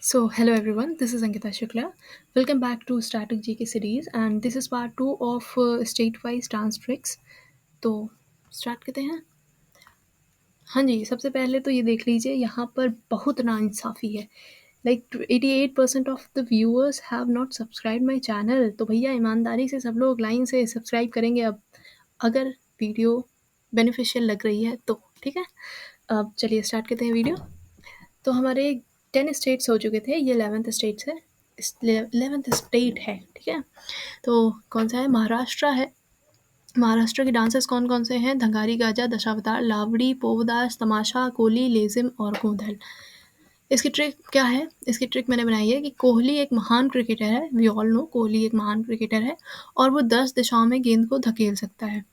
Hello everyone, this is Ankita Shukla. Welcome back to Static GK series, and this is part 2 of state-wise dance tricks. तो start करते हैं। हाँ जी, सबसे पहले तो ये देख लीजिए, यहाँ पर बहुत नाइंसाफ़ी है। Like 88% of the viewers have not subscribe my channel. तो भैया ईमानदारी से सब लोग लाइन से सब्सक्राइब करेंगे अब, अगर वीडियो बेनिफिशियल लग रही है तो, ठीक है? अब चलिए स्टार्ट करते हैं वीडियो। तो हमारे 10 स्टेट्स हो चुके थे, ये 11th स्टेट्स है, 11th स्टेट है, ठीक है? तो कौन सा है? महाराष्ट्र है। महाराष्ट्र के डांसेस कौन कौन से हैं? धंगारी गाजा, दशावतार, लावड़ी, पोवदास, तमाशा, कोली, लेजिम और गोंधल। इसकी ट्रिक क्या है? इसकी ट्रिक मैंने बनाई है कि कोहली एक महान क्रिकेटर है, वी ऑल नो कोहली एक महान क्रिकेटर है, और वो 10 दिशाओं में गेंद को धकेल सकता है,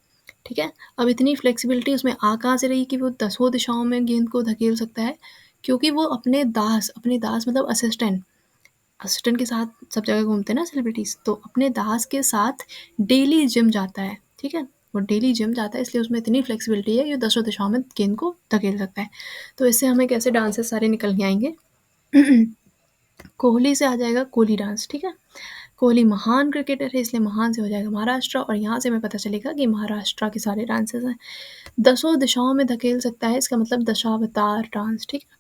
ठीक है? अब इतनी फ्लेक्सिबिलिटी उसमें आ कहाँ से रही कि वो 10 दिशाओं में गेंद को धकेल सकता है? क्योंकि वो अपने दास मतलब असिस्टेंट के साथ सब जगह घूमते हैं ना सेलिब्रिटीज़, तो अपने दास के साथ डेली जिम जाता है, ठीक है? वो डेली जिम जाता है, इसलिए उसमें इतनी फ्लेक्सिबिलिटी है कि वो 10 दिशाओं में गेंद को धकेल सकता है। तो इससे हमें कैसे डांसेस सारे निकल के आएंगे। कोहली से आ जाएगा कोहली डांस, ठीक है? कोहली महान क्रिकेटर है, इसलिए महान से हो जाएगा महाराष्ट्र, और यहाँ से हमें पता चलेगा कि महाराष्ट्र के सारे डांसेस हैं। 10 दिशाओं में धकेल सकता है, इसका मतलब दशावतार डांस, ठीक है?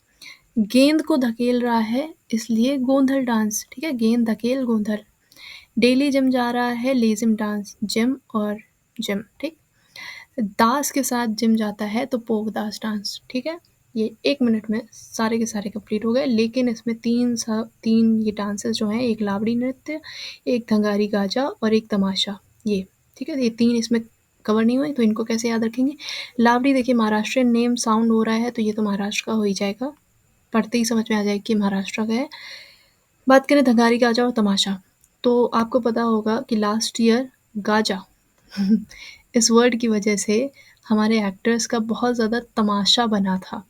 गेंद को धकेल रहा है, इसलिए गोंधल डांस, ठीक है? गेंद धकेल गोंधल। डेली जिम जा रहा है, लेजिम डांस, जिम और जिम, ठीक? दास के साथ जिम जाता है तो पोवदास डांस, ठीक है? ये 1 मिनट में सारे के सारे कंप्लीट हो गए, लेकिन इसमें 3 ये डांसेस जो हैं, एक लावड़ी नृत्य, एक धंगारी गाजा और एक तमाशा, ये, ठीक है? ये 3 इसमें कवर नहीं हुए, तो इनको कैसे याद रखेंगे? लावड़ी देखिए महाराष्ट्रियन नेम साउंड हो रहा है, तो ये तो महाराष्ट्र का हो ही जाएगा, पढ़ते ही समझ में आ जाएगा कि महाराष्ट्र का है। बात करें धंगारी गाजा और तमाशा, तो आपको पता होगा कि लास्ट ईयर गाजा इस वर्ड की वजह से हमारे एक्टर्स का बहुत ज़्यादा तमाशा बना था।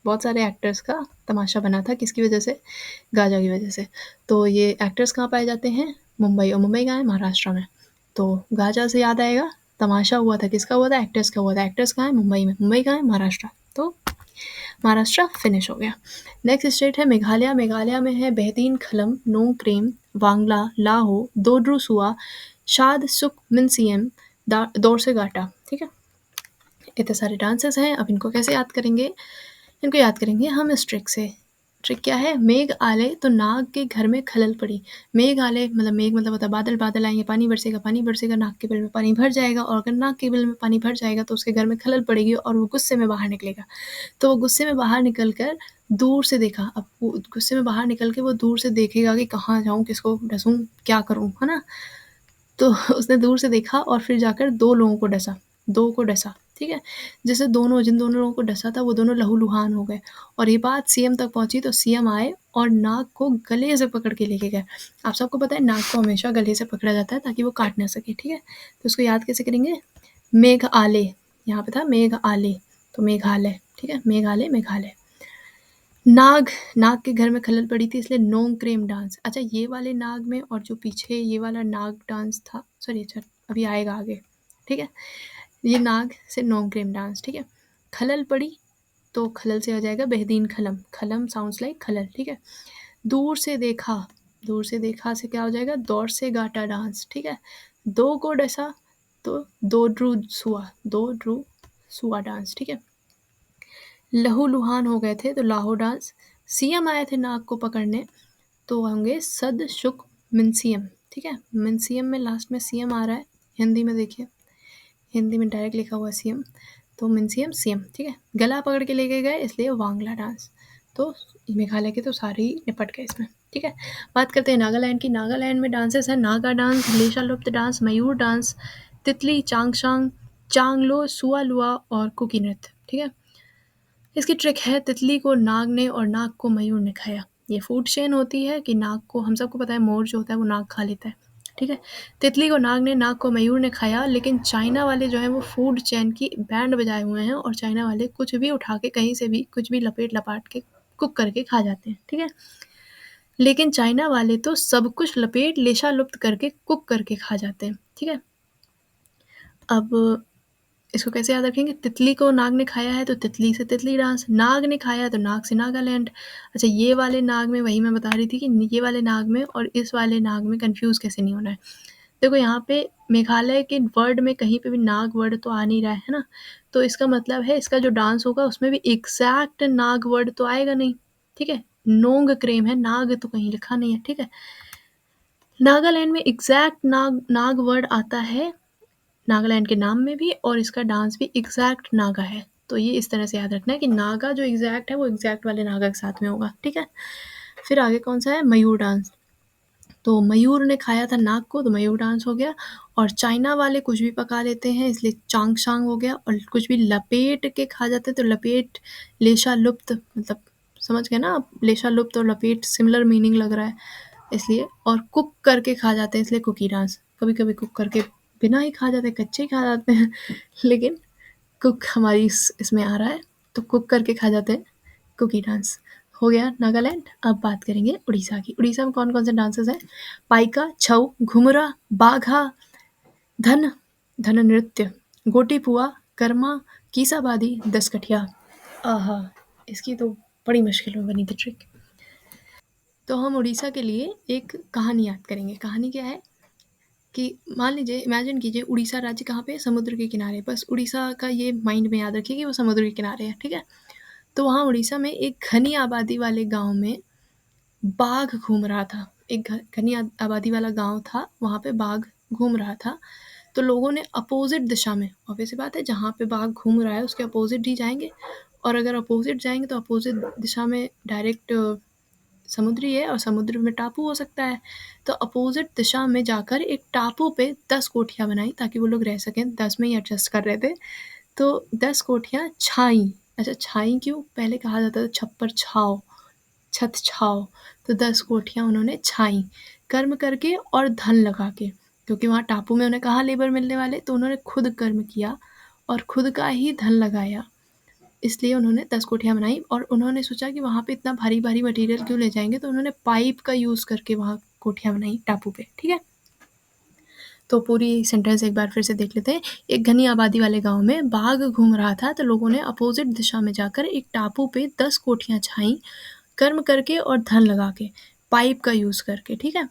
बहुत सारे एक्टर्स का तमाशा बना था, किसकी वजह से? गाजा की वजह से। तो ये एक्टर्स कहाँ पाए जाते हैं? मुंबई, और मुंबई कहाँ है? महाराष्ट्र में। तो गाजा से याद आएगा, तमाशा हुआ था, किसका हुआ था? एक्टर्स का हुआ था। एक्टर्स कहाँ है? मुंबई में। मुंबई कहाँ है? महाराष्ट्र। तो महाराष्ट्र फिनिश हो गया। नेक्स्ट स्टेट है मेघालय। मेघालय में है बेहतीन खलम, नोंगक्रेम, वांगला, लाहो, दोड्रुसुआ, शाद सुक मिनसियम, दोरसेगाटा, ठीक है? इतने सारे डांसेस हैं, अब इनको कैसे याद करेंगे? इनको याद करेंगे हम इस ट्रिक से। ट्रिक क्या है? मेघ आले तो नाग के घर में खलल पड़ी। मेघ आले मतलब मेघ मतलब होता है बादल, बादल आएंगे, पानी बरसेगा, नाग के बिल में पानी भर जाएगा, और अगर नाग के बिल में पानी भर जाएगा तो उसके घर में खलल पड़ेगी और वो गुस्से में बाहर निकलेगा। तो वो गुस्से में बाहर निकल कर दूर से देखा, अब वो गुस्से में बाहर निकल के वो दूर से देखेगा कि कहाँ जाऊँ, किसको डसूँ, क्या करूँ, है ना? तो उसने दूर से देखा और फिर जाकर 2 लोगों को डसा, 2 को डसा, ठीक है? जैसे जिन दोनों लोगों को डसा था वो दोनों लहूलुहान हो गए, और ये बात सीएम तक पहुँची, तो सीएम आए और नाग को गले से पकड़ के लेके गए। आप सबको पता है नाग को हमेशा गले से पकड़ा जाता है ताकि वो काट ना सके, ठीक है? तो उसको याद कैसे करेंगे? मेघ आले, यहाँ पे था मेघ आले, तो मेघालय, ठीक है? मेघालय, मेघालय। नाग, नाग के घर में खलल पड़ी थी, इसलिए नोंगक्रेम डांस। अच्छा, ये वाले नाग में और जो पीछे ये वाला नाग डांस था, सॉरी, अच्छा अभी आएगा आगे, ठीक है? ये नाग से नोंगक्रेम डांस, ठीक है? खलल पड़ी, तो खलल से हो जाएगा बेहदीन खलम, खलम साउंड्स लाइक खलल, ठीक है? दूर से देखा, दूर से देखा से क्या हो जाएगा? दौर से गाटा डांस, ठीक है? 2 को डसा तो दो ड्रू सुआ डांस, ठीक है? लहूलुहान हो गए थे तो लाहो डांस। सीएम आए थे नाग को पकड़ने, तो होंगे सद शुक मिनसीएम, ठीक है? मिनसीएम में लास्ट में सीएम आ रहा है, हिंदी में देखिए, हिंदी में डायरेक्ट लिखा हुआ है सीएम, तो मिनसीएम सीएम, ठीक है? गला पकड़ के लेके गए, इसलिए वांगला डांस। तो मेघालय के तो सारे ही निपट गए इसमें, ठीक है? बात करते हैं नागालैंड की। नागालैंड में डांसेस हैं नागा डांस, लेशा लुप्त डांस, मयूर डांस, तितली, चांगशांग, चांगलो, सुआलुआ और कुकी नृत्य, ठीक है? इसकी ट्रिक है, तितली को नाग ने और नाग को मयूर ने खाया। ये फूड चेन होती है कि नाग को, हम सबको पता है मोर जो होता है वो नाग खा लेता है, ठीक है? तितली को नाग ने, नाग को मयूर ने खाया, लेकिन चाइना वाले जो हैं वो फूड चेन की बैंड बजाए हुए हैं, और चाइना वाले कुछ भी उठा के कहीं से भी कुछ भी लपेट लपाट के कुक करके खा जाते हैं, ठीक है? लेकिन चाइना वाले तो सब कुछ लपेट लेशा लुप्त करके कुक करके खा जाते हैं, ठीक है? अब इसको कैसे याद रखेंगे? तितली को नाग ने खाया है तो तितली से तितली डांस, नाग ने खाया तो नाग से नागालैंड। अच्छा, ये वाले नाग में वही मैं बता रही थी कि ये वाले नाग में और इस वाले नाग में कन्फ्यूज़ कैसे नहीं होना है। देखो यहाँ पे मेघालय के वर्ड में कहीं पे भी नाग वर्ड तो आ नहीं रहा है ना, तो इसका मतलब है इसका जो डांस होगा उसमें भी एग्जैक्ट नाग वर्ड तो आएगा नहीं, ठीक है। नोंग क्रेम है, नाग तो कहीं लिखा नहीं है, ठीक है। नागालैंड में एग्जैक्ट नाग वर्ड आता है नागालैंड के नाम में भी, और इसका डांस भी एग्जैक्ट नागा है। तो ये इस तरह से याद रखना है कि नागा जो एग्जैक्ट है वो एग्जैक्ट वाले नागा के साथ में होगा, ठीक है। फिर आगे कौन सा है? मयूर डांस। तो मयूर ने खाया था नाग को तो मयूर डांस हो गया। और चाइना वाले कुछ भी पका लेते हैं इसलिए चांग-शांग हो गया, और कुछ भी लपेट के खा जाते हैं तो लपेट, लेशा लुप्त, मतलब समझ गए ना आप? लेशा लुप्त और लपेट सिमिलर मीनिंग लग रहा है इसलिए। और कुक करके खा जाते हैं इसलिए कुकी डांस। कभी-कभी कुक करके बिना ही खा जाते हैं, कच्चे ही खा जाते हैं लेकिन कुक हमारी इसमें आ रहा है तो कुक करके खा जाते हैं, कुकी डांस। हो गया नागालैंड। अब बात करेंगे उड़ीसा की। उड़ीसा में कौन-कौन से डांसेस हैं? पाइका, छऊ, घुमरा, बाघा, धन, धन नृत्य, गोटीपुआ, कर्मा, कीसाबादी, दसकठिया। आहा! इसकी तो बड़ी मुश्किल में बनी थी ट्रिक। तो हम उड़ीसा के लिए एक कहानी याद करेंगे। कहानी क्या है कि मान लीजिए, इमेजिन कीजिए उड़ीसा राज्य कहाँ पे है? समुद्र के किनारे। बस उड़ीसा का ये माइंड में याद रखिए कि वो समुद्र के किनारे है, ठीक है। तो वहाँ उड़ीसा में एक घनी आबादी वाले गांव में बाघ घूम रहा था। एक घनी आबादी वाला गांव था, वहाँ पे बाघ घूम रहा था। तो लोगों ने अपोजिट दिशा में, ऑब्वियस सी बात है जहाँ पे बाघ घूम रहा है उसके अपोजिट ही जाएंगे, और अगर अपोजिट जाएंगे तो अपोजिट दिशा में डायरेक्ट समुद्री है और समुद्र में टापू हो सकता है। तो अपोजिट दिशा में जाकर एक टापू पे 10 कोठियाँ बनाई ताकि वो लोग रह सकें। 10 में ही एडजस्ट कर रहे थे। तो 10 कोठियाँ छाई। अच्छा, छाई क्यों? पहले कहा जाता था छप्पर छाओ, छत छाओ। तो 10 कोठियाँ उन्होंने छाई, कर्म करके और धन लगा के। क्योंकि वहाँ टापू में उन्हें कहाँ लेबर मिलने वाले, तो उन्होंने खुद कर्म किया और खुद का ही धन लगाया। इसलिए उन्होंने 10 कोठियाँ बनाई, और उन्होंने सोचा कि वहाँ पे इतना भारी-भारी मटेरियल क्यों ले जाएँगे, तो उन्होंने पाइप का यूज़ करके वहाँ कोठियाँ बनाई टापू पे, ठीक है? तो पूरी सेंटेंस एक बार फिर से देख लेते हैं। एक घनी आबादी वाले गाँव में बाघ घूम रहा था, तो लोगों ने अपोज़िट दिशा में जाकर एक टापू पे 10 कोठियाँ छाईं, कर्म करके और धन लगा के, पाइप का यूज़ करके, ठीक है?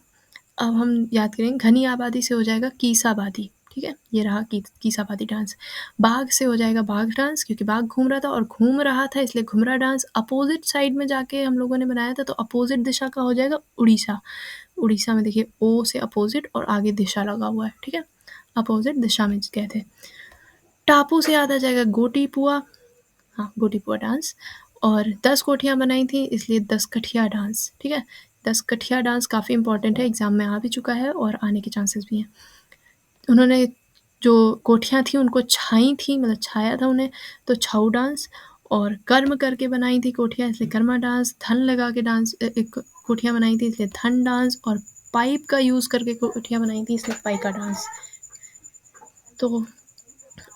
अब हम याद करेंगे, घनी आबादी से हो जाएगा कीसाबादी, ठीक है। ये रहा कीसाबादी डांस। बाघ से हो जाएगा बाघ डांस, क्योंकि बाघ घूम रहा था और घूम रहा था इसलिए घुमरा डांस। अपोजिट साइड में जाके हम लोगों ने बनाया था तो अपोजिट दिशा का हो जाएगा उड़ीसा। उड़ीसा में देखिए ओ से अपोजिट और आगे दिशा लगा हुआ है, ठीक है। अपोजिट दिशा में गए थे। टापू से याद आ जाएगा गोटी पुआ, हाँ गोटी पुआ डांस। और 10 कोठियाँ बनाई थी इसलिए 10 कठिया डांस, ठीक है। 10 कठिया डांस काफ़ी इंपॉर्टेंट है, एग्जाम में आ भी चुका है और आने के चांसेस भी हैं। उन्होंने जो कोठियाँ थी उनको छाई थी, मतलब छाया था उन्हें, तो छाऊ डांस। और कर्म करके बनाई थी कोठियाँ इसलिए कर्मा डांस। धन लगा के डांस एक कोठियाँ बनाई थी इसलिए धन डांस। और पाइप का यूज़ करके कोठियाँ बनाई थी इसलिए पाइका डांस। तो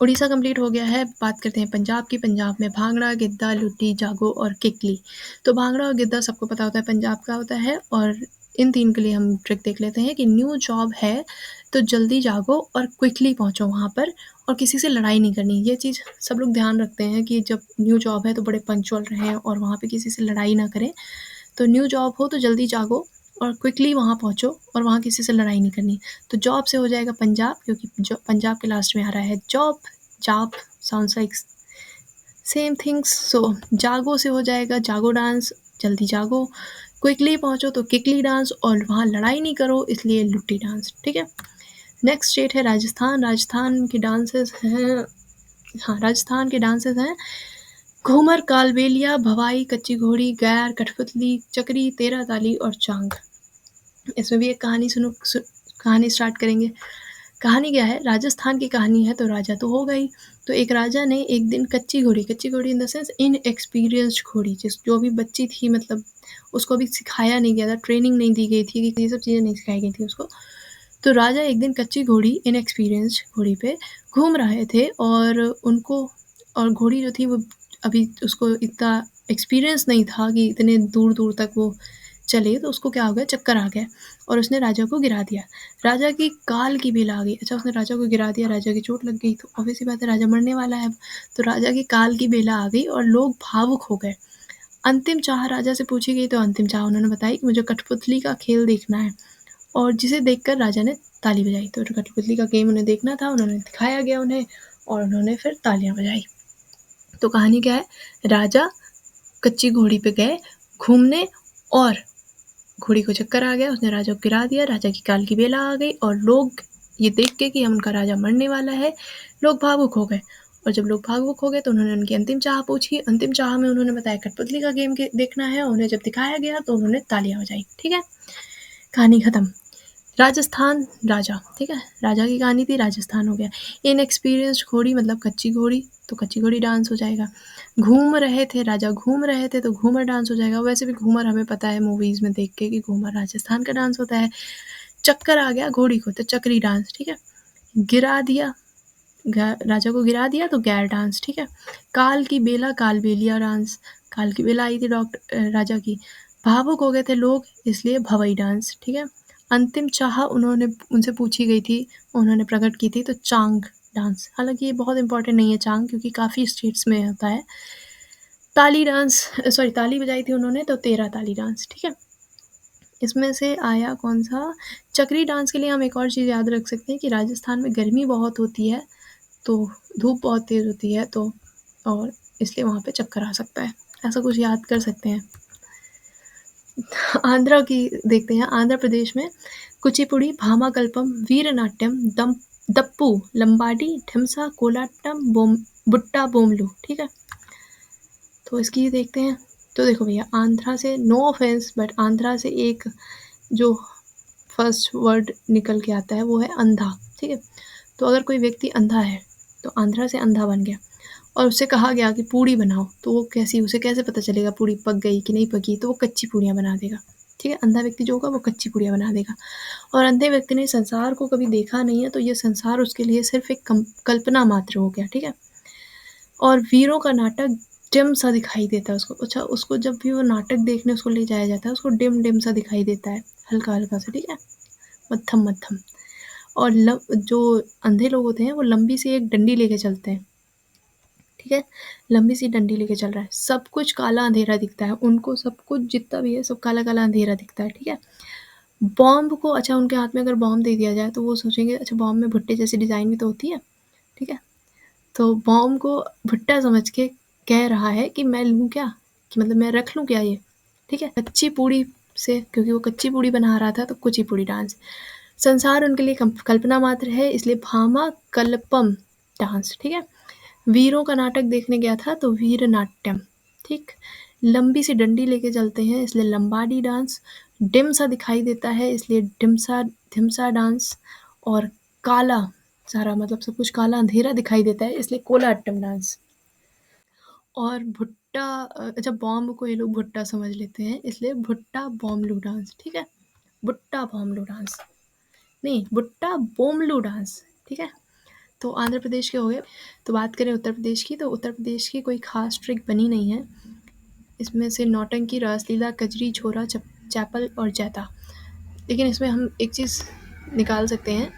उड़ीसा कंप्लीट हो गया है। बात करते हैं पंजाब की। पंजाब में भांगड़ा, गिद्धा, लुट्टी, जागो और किकली। तो भांगड़ा और गिद्धा सबको पता होता है पंजाब का होता है, और इन 3 के लिए हम ट्रिक देख लेते हैं कि न्यू जॉब है तो जल्दी जागो और क्विकली पहुँचो वहाँ पर, और किसी से लड़ाई नहीं करनी। ये चीज़ सब लोग ध्यान रखते हैं कि जब न्यू जॉब है तो बड़े पंक्चुअल रहें और वहाँ पे किसी से लड़ाई ना करें। तो न्यू जॉब हो तो जल्दी जागो और क्विकली वहाँ पहुँचो, और वहाँ किसी से लड़ाई नहीं करनी। तो जॉब से हो जाएगा पंजाब, क्योंकि पंजाब के लास्ट में आ रहा है job. Job sounds like same things. So जागो से हो जाएगा जागो डांस, जल्दी जागो। क्विकली पहुँचो तो किकली डांस, और वहाँ लड़ाई नहीं करो इसलिए लुट्टी डांस, ठीक है। नेक्स्ट स्टेट है राजस्थान। राजस्थान के डांसेस हैं, हाँ राजस्थान के डांसेस हैं घूमर, कालबेलिया, भवाई, कच्ची घोड़ी, गैर, कठपुतली, चकरी, तेरह ताली और चांग। इसमें भी एक कहानी कहानी स्टार्ट करेंगे। कहानी क्या है? राजस्थान की कहानी है तो राजा तो होगा ही। तो एक राजा ने एक दिन कच्ची घोड़ी इन द सेंस इनएक्सपीरियंस्ड घोड़ी, जो अभी बच्ची थी, मतलब उसको अभी सिखाया नहीं गया था, ट्रेनिंग नहीं दी गई थी, कि ये सब चीज़ें नहीं सिखाई गई थी उसको। तो राजा एक दिन कच्ची घोड़ी, इनएक्सपीरियंस्ड घोड़ी पे घूम रहे थे, और उनको, और घोड़ी जो थी वो अभी उसको इतना एक्सपीरियंस नहीं था कि इतने दूर दूर तक वो चले तो उसको क्या हो गया, चक्कर आ गया और उसने राजा को गिरा दिया। राजा की काल की बेला आ गई। अच्छा, उसने राजा को गिरा दिया, राजा की चोट लग गई तो ऑब्वियस सी बात है राजा मरने वाला है अब। तो राजा की काल की बेला आ गई और लोग भावुक हो गए। अंतिम चाह राजा से पूछी गई तो अंतिम चाह उन्होंने बताई कि मुझे कठपुतली का खेल देखना है, और जिसे देखकर राजा ने ताली बजाई। तो जो कठपुतली का गेम उन्हें देखना था, उन्होंने दिखाया गया उन्हें और उन्होंने फिर तालियां बजाई। तो कहानी क्या है, राजा कच्ची घोड़ी पे गए घूमने और घोड़ी को चक्कर आ गया, उसने राजा को गिरा दिया, राजा की काल की बेला आ गई और लोग ये देख के कि उनका राजा मरने वाला है, लोग भावुक हो गए। और जब लोग भावुक हो गए तो उन्होंने उनकी अंतिम चाह पूछी। अंतिम चाह में उन्होंने बताया कठपुतली का गेम देखना है, उन्हें जब दिखाया गया तो उन्होंने तालियां बजाई। ठीक है, कहानी खत्म। राजस्थान राजा, ठीक है, राजा की कहानी थी, राजस्थान हो गया। इनएक्सपीरियंस्ड घोड़ी मतलब कच्ची घोड़ी, तो कच्ची घोड़ी डांस हो जाएगा। घूम रहे थे राजा, घूम रहे थे तो घूमर डांस हो जाएगा। वैसे भी घूमर हमें पता है मूवीज में देख के कि घूमर राजस्थान का डांस होता है। चक्कर आ गया घोड़ी को तो चक्री डांस, ठीक है। गिरा दिया, राजा को गिरा दिया तो गैर डांस, ठीक है। काल की बेला, कालबेलिया डांस, काल की बेला आई थी डॉक्टर राजा की। भावुक हो गए थे लोग इसलिए भवई डांस, ठीक है। अंतिम चाह उन्होंने उनसे पूछी गई थी, उन्होंने प्रकट की थी तो चांग डांस। हालांकि ये बहुत इंपॉर्टेंट नहीं है चांग, क्योंकि काफ़ी स्टेट्स में होता है। ताली डांस, सॉरी ताली बजाई थी उन्होंने तो 13 ताली डांस, ठीक है। इसमें से आया कौन सा, चक्री डांस के लिए हम एक और चीज़ याद रख सकते हैं कि राजस्थान में गर्मी बहुत होती है, तो धूप बहुत तेज़ होती है, तो और इसलिए वहाँ पे चक्कर आ सकता है। ऐसा कुछ याद कर सकते हैं। आंध्रा की देखते हैं, आंध्र प्रदेश में कुचिपुड़ी, भामाकल्पम, वीरनाट्यम, दप्पू, लंबाडी, ढिमसा, कोलाट्टम, बुट्टा बोमलू, ठीक है। तो इसकी देखते हैं। तो देखो भैया, आंध्रा से नो ऑफेंस बट आंध्रा से एक जो फर्स्ट वर्ड निकल के आता है वो है अंधा, ठीक है। तो अगर कोई व्यक्ति अंधा है तो आंध्रा से अंधा बन गया और उससे कहा गया कि पूड़ी बनाओ, तो वो कैसी, उसे कैसे पता चलेगा पूड़ी पक गई कि नहीं पकी, तो वो कच्ची पूड़ियाँ बना देगा, ठीक है। अंधा व्यक्ति जो होगा वो कच्ची पूड़ियाँ बना देगा। और अंधे व्यक्ति ने संसार को कभी देखा नहीं है, तो ये संसार उसके लिए सिर्फ एक कल्पना मात्र हो गया, ठीक है। और वीरों का नाटक डिम सा दिखाई देता है उसको। अच्छा, उसको जब भी वो नाटक देखने उसको ले जाया जाता है, उसको डिम डिम सा दिखाई देता है, हल्का हल्का सा, ठीक है, मध्यम मध्यम। और जो अंधे लोग होते हैं वो लंबी सी एक डंडी लेके चलते हैं, ठीक है। लंबी सी डंडी लेके चल रहा है, सब कुछ काला अंधेरा दिखता है उनको, सब कुछ जितना भी है सब काला काला अंधेरा दिखता है, ठीक है। बॉम्ब को, अच्छा उनके हाथ में अगर बॉम्ब दे दिया जाए तो वो सोचेंगे अच्छा बॉम्ब में भुट्टे जैसी डिज़ाइन भी तो होती है, ठीक है। तो बॉम्ब को भुट्टा समझ के कह रहा है कि मैं लूँ क्या, कि मतलब मैं रख लूँ क्या ये, ठीक है। कच्ची पूड़ी से, क्योंकि वो कच्ची पूड़ी बना रहा था तो कुचिपुड़ी डांस। संसार उनके लिए कल्पना मात्र है, इसलिए भामा कल्पम डांस, ठीक है। वीरों का नाटक देखने गया था तो वीर नाट्यम, ठीक। लंबी सी डंडी लेके चलते हैं इसलिए लंबाडी डांस। डिम सा दिखाई देता है इसलिए डिमसा धिमसा डांस। और काला सारा मतलब सब कुछ काला अंधेरा दिखाई देता है इसलिए कोलाट्टम डांस। और भुट्टा, अच्छा बॉम्ब को ये लोग भुट्टा समझ लेते हैं इसलिए भुट्टा बॉम्बलू डांस, ठीक है। भुट्टा बॉम्बलू डांस, नहीं भुट्टा बोमलू डांस, ठीक है। तो आंध्र प्रदेश के हो गए। तो बात करें उत्तर प्रदेश की, तो उत्तर प्रदेश की कोई खास ट्रिक बनी नहीं है। इसमें से नौटंकी, रासलीला, कजरी, छोरा, चैपल और जैता। लेकिन इसमें हम एक चीज़ निकाल सकते हैं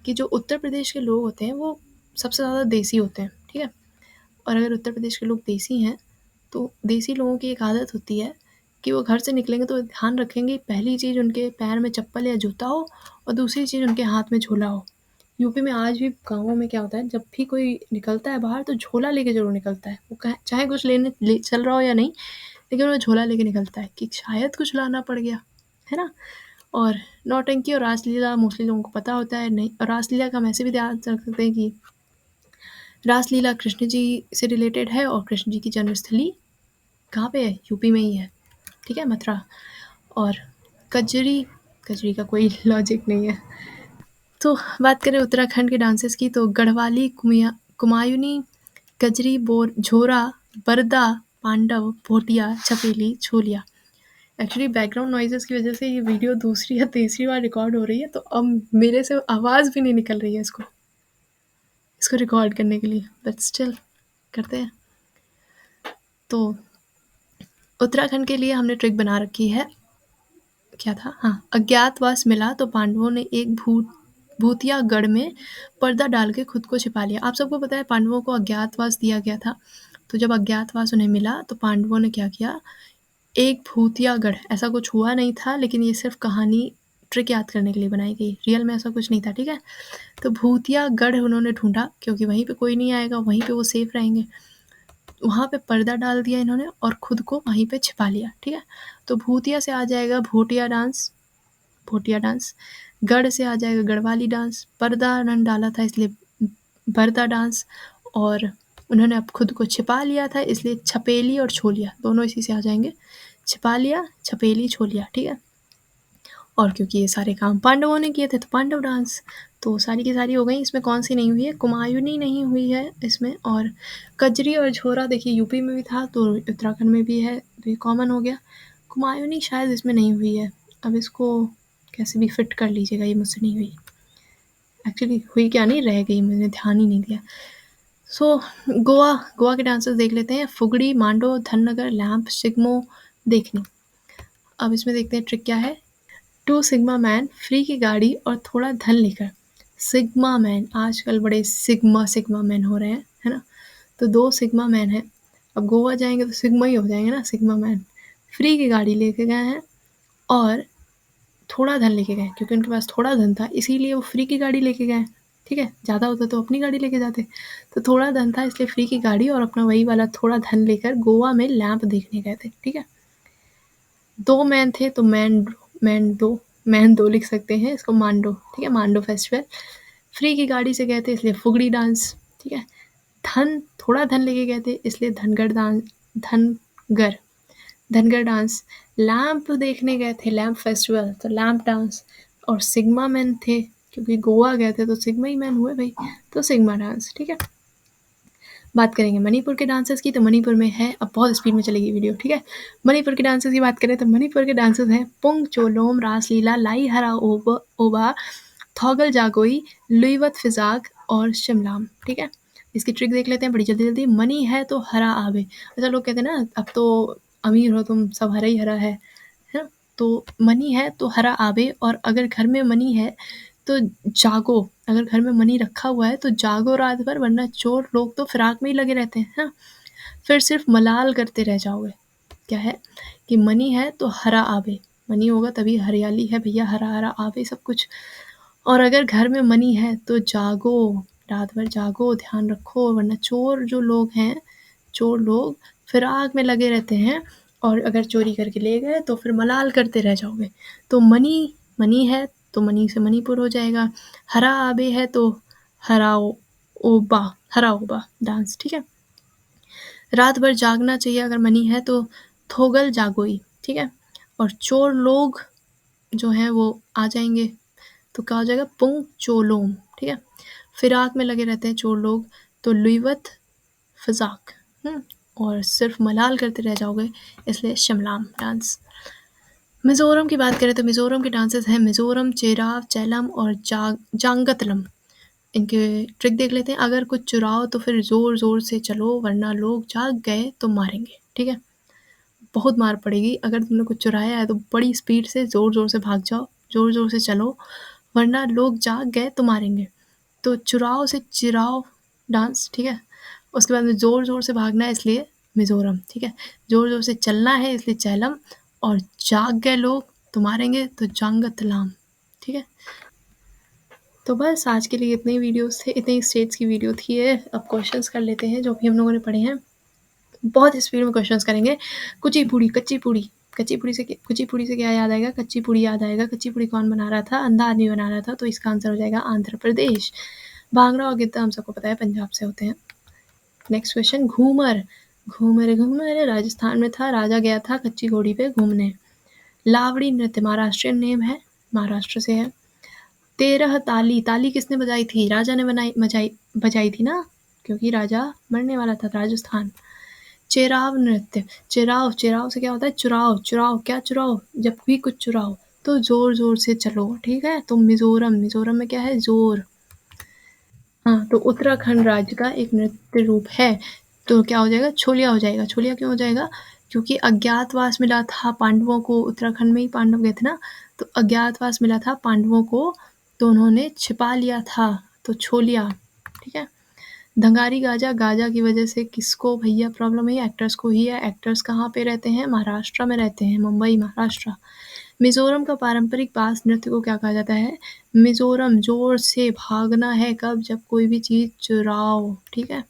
कि जो उत्तर प्रदेश के लोग होते हैं वो सबसे ज़्यादा देसी होते हैं, ठीक है। और अगर उत्तर प्रदेश के लोग देसी हैं तो देसी लोगों की एक आदत होती है कि वो घर से निकलेंगे तो ध्यान रखेंगे पहली चीज़ उनके पैर में चप्पल या जूता हो और दूसरी चीज़ उनके हाथ में झोला हो। यूपी में आज भी गाँवों में क्या होता है, जब भी कोई निकलता है बाहर तो झोला लेके ज़रूर निकलता है। वो चाहे कुछ चल रहा हो या नहीं, लेकिन वो झोला लेके निकलता है कि शायद कुछ लाना पड़ गया, है ना। और नौटंकी और रासलीला मोस्टली लोगों को पता होता है नहीं। और रासलीला का हम ऐसे भी ध्यान रख सकते हैं कि रासलीला कृष्ण जी से रिलेटेड है और कृष्ण जी की जन्मस्थली कहाँ पे है, यूपी में ही है, ठीक है, मथुरा। और कजरी, कजरी का कोई लॉजिक नहीं है। तो बात करें उत्तराखंड के डांसेस की, तो गढ़वाली, कुमायूनी, कजरी, बोर, झोरा, बरदा, Pandav, Bhotia, Chhapeli, Chholiya. Actually background noises की वजह से ये वीडियो दूसरी या तीसरी बार रिकॉर्ड हो रही है, तो अब मेरे से आवाज़ भी नहीं निकल रही है इसको इसको रिकॉर्ड करने के लिए, बट स्टिल करते हैं। तो उत्तराखंड के लिए हमने ट्रिक बना रखी है क्या था, हाँ, अज्ञातवास मिला तो पांडवों ने एक भूतिया गढ़ में पर्दा डाल के खुद को छिपा लिया। आप सबको पता है पांडवों को अज्ञातवास दिया गया था, तो जब अज्ञातवास उन्हें मिला तो पांडवों ने क्या किया, एक भूतिया गढ़, ऐसा कुछ हुआ नहीं था लेकिन ये सिर्फ कहानी ट्रिक याद करने के लिए बनाई गई, रियल में ऐसा कुछ नहीं था, ठीक है। तो भूतिया गढ़ उन्होंने ढूंढा क्योंकि वहीं पे कोई नहीं आएगा, वहीं पे वो सेफ रहेंगे। वहाँ पे पर्दा डाल दिया इन्होंने और खुद को वहीं पे छिपा लिया, ठीक है। तो भूतिया से आ जाएगा भूतिया डांस, भूतिया डांस। गढ़ से आ जाएगा गढ़वाली डांस। पर्दा उन्होंने डाला था इसलिए पर्दा डांस, और उन्होंने अब खुद को छिपा लिया था इसलिए छपेली और छोलिया दोनों इसी से आ जाएंगे। छिपा लिया, छपेली, छोलिया, ठीक है। और क्योंकि ये सारे काम पांडवों ने किए थे तो पांडव डांस, तो सारी की सारी हो गई। इसमें कौन सी नहीं हुई है, कुमायूनी नहीं हुई है इसमें। और कजरी और झोरा देखिए यूपी में भी था तो उत्तराखंड में भी है, तो ये कॉमन हो गया। कुमायूनी शायद इसमें नहीं हुई है, अब इसको कैसे भी फिट कर लीजिएगा, ये मुझसे नहीं हुई। एक्चुअली हुई क्या नहीं, रह गई, मैंने ध्यान ही नहीं दिया। सो गोवा, गोवा के डांसर्स देख लेते हैं। फुगड़ी, मांडो, धननगर, लैंप, सिग्मो, देखनी। अब इसमें देखते हैं ट्रिक क्या है। 2 सिग्मा मैन, फ्री की गाड़ी और थोड़ा धन लेकर। सिग्मा मैन, आजकल बड़े सिग्मा सिग्मा मैन हो रहे हैं, है ना। तो 2 सिग्मा मैन हैं, अब गोवा जाएंगे तो सिग्मा ही हो जाएंगे ना, सिग्मा मैन। फ्री की गाड़ी लेके गए हैं और थोड़ा धन लेके गए, क्योंकि उनके पास थोड़ा धन था इसीलिए वो फ्री की गाड़ी लेके गए, ठीक है। ज़्यादा होता तो अपनी गाड़ी लेके जाते, तो थोड़ा धन था इसलिए फ्री की गाड़ी और अपना वही वाला थोड़ा धन लेकर गोवा में लैंप देखने गए थे, ठीक है। 2 मैन थे तो मैन दो लिख सकते हैं इसको, मांडो, ठीक है, मांडो फेस्टिवल। फ्री की गाड़ी से गए थे इसलिए फुगड़ी डांस, ठीक है। धन, थोड़ा धन लेके गए थे इसलिए Dhangar dance, Dhangar, Dhangar dance. Lamp देखने गए थे, लैंप फेस्टिवल, तो लैंप डांस। और सिग्मा मैन थे क्योंकि गोवा गए थे तो सिग्मा ही मैन हुए भाई, तो सिग्मा डांस, ठीक है। बात करेंगे मणिपुर के डांसर्स की, तो मणिपुर में है, अब बहुत स्पीड में चलेगी वीडियो, ठीक है। मणिपुर के डांसर्स की बात करें तो मणिपुर के डांसर्स हैं पुंग चोलोम, रासलीला, लाई हरा ओबा, थौगल जागोई, लुईवत फिजाक और शिमलाम, ठीक है। इसकी ट्रिक देख लेते हैं बड़ी जल्दी जल्दी। मनी है तो हरा आवे, ऐसा लोग कहते हैं ना, अब तो अमीर हो तुम, सब हरा ही हरा है ना। तो मनी है तो हरा आवे, और अगर घर में मनी है तो जागो, अगर घर में मनी रखा हुआ है तो जागो रात भर, वरना चोर लोग तो फिराक में ही लगे रहते हैं, हाँ। फिर सिर्फ मलाल करते रह जाओगे। क्या है कि मनी है तो हरा आवे, मनी होगा तभी हरियाली है भैया, हरा हरा आवे सब कुछ। और अगर घर में मनी है तो जागो, रात भर जागो, ध्यान रखो, वरना चोर जो लोग हैं, चोर लोग फिराक में लगे रहते हैं, और अगर चोरी करके ले गए तो फिर मलाल करते रह जाओगे। तो मनी, मनी है तो मनी से मणिपुर हो जाएगा। हरा आबे है तो हराओ ओबा, हरा ओबा डांस, ठीक है। रात भर जागना चाहिए अगर मनी है तो थोगल जागोई, ठीक है। और चोर लोग जो हैं वो आ जाएंगे तो क्या हो जाएगा, पुंग चोलोम, ठीक है। फिराक में लगे रहते हैं चोर लोग तो लुईवत फिजाक, और सिर्फ मलाल करते रह जाओगे इसलिए शिमलाम डांस। मिज़ोरम की बात करें तो मिज़ोरम के डांसेस हैं मिज़ोरम, चेराव, चैलम और जांगतलम। इनके ट्रिक देख लेते हैं। अगर कुछ चुराओ तो फिर ज़ोर ज़ोर से चलो, वरना लोग जाग गए तो मारेंगे, ठीक है। बहुत मार पड़ेगी अगर तुमने कुछ चुराया है तो बड़ी स्पीड से ज़ोर ज़ोर से भाग जाओ, ज़ोर ज़ोर से चलो, वरना लोग जाग गए तो मारेंगे। तो चुराओ से चिराओ डांस, ठीक है। उसके बाद में ज़ोर ज़ोर से भागना है इसलिए मिज़ोरम, ठीक है। ज़ोर ज़ोर से चलना है इसलिए चैलम, और जाग गए लोग तो मारेंगे तो जांगतलाम, ठीक है। तो बस आज के लिए इतने ही वीडियोस थे, इतने ही स्टेट्स की वीडियो थी ये। अब क्वेश्चंस कर लेते हैं जो भी हम लोगों ने पढ़े हैं, बहुत स्पीड में क्वेश्चंस करेंगे। कुचिपुड़ी, कच्ची पूड़ी, कुचिपुड़ी से क्या याद आएगा, कच्ची पूड़ी याद आएगा। कच्ची पूड़ी कौन बना रहा था, अंधा आदमी बना रहा था, तो इसका आंसर हो जाएगा आंध्र प्रदेश। भांगड़ा और गिद्दा हम सबको पता है पंजाब से होते हैं। नेक्स्ट क्वेश्चन, घूमर, घूमर घूमर राजस्थान में था, राजा गया था कच्ची घोड़ी पे घूमने। लावड़ी नृत्य महाराष्ट्रियन नेम है, महाराष्ट्र से है। 13 ताली, ताली किसने बजाई थी, राजा ने बजाई थी ना, क्योंकि राजा मरने वाला था, राजस्थान। चेराव नृत्य, चेराव, चेराव से क्या होता है, चुराओ, चुराओ, क्या चुराओ, जब भी कुछ चुराओ तो जोर जोर से चलो, ठीक है। तो मिजोरम, मिजोरम में क्या है, जोर। हाँ, तो उत्तराखंड राज्य का एक नृत्य रूप है, तो क्या हो जाएगा, छोलिया हो जाएगा। छोलिया क्यों हो जाएगा, क्योंकि अज्ञातवास मिला था पांडवों को, उत्तराखंड में ही पांडव गए थे ना, तो अज्ञातवास मिला था पांडवों को, तो उन्होंने छिपा लिया था, तो छोलिया, ठीक है। धंगारी गाजा, गाजा की वजह से किसको भैया प्रॉब्लम है? एक्टर्स को ही है। एक्टर्स कहाँ पे रहते हैं? महाराष्ट्र में रहते हैं, मुंबई महाराष्ट्र। मिजोरम का पारंपरिक बांस नृत्य को क्या कहा जाता है? मिजोरम, जोर से भागना है कब? जब कोई भी चीज चुराओ, ठीक है।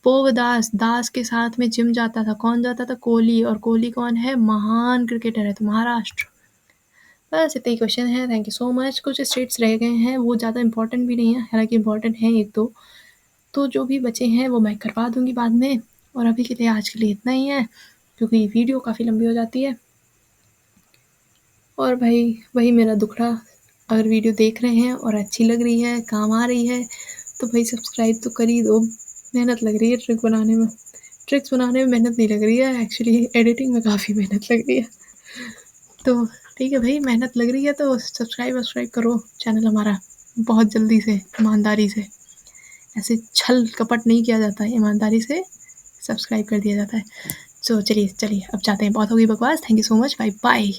पोवदास, दास के साथ में जिम जाता था, कौन जाता था? कोहली, और कोहली कौन है? महान क्रिकेटर है, तो महाराष्ट्र। बस इतने ही क्वेश्चन है, थैंक यू सो मच। कुछ स्टेट्स रह गए हैं, वो ज़्यादा इंपॉर्टेंट भी नहीं है, हालांकि इंपॉर्टेंट है एक दो, तो जो भी बचे हैं वो मैं करवा दूंगी बाद में। और अभी के लिए, आज के लिए इतना ही है, क्योंकि वीडियो काफ़ी लंबी हो जाती है। और भाई वही मेरा दुखड़ा, अगर वीडियो देख रहे हैं और अच्छी लग रही है, काम आ रही है, तो भाई सब्सक्राइब तो कर ही दो। मेहनत लग रही है ट्रिक बनाने में, ट्रिक्स बनाने में मेहनत नहीं लग रही है, एक्चुअली एडिटिंग में काफ़ी मेहनत लग रही है। तो ठीक है भाई, मेहनत लग रही है तो सब्सक्राइब करो चैनल हमारा, बहुत जल्दी से, ईमानदारी से। ऐसे छल कपट नहीं किया जाता है, ईमानदारी से सब्सक्राइब कर दिया जाता है। चलिए अब जाते हैं, बहुत होगी बकवास। Thank you so much, bye bye.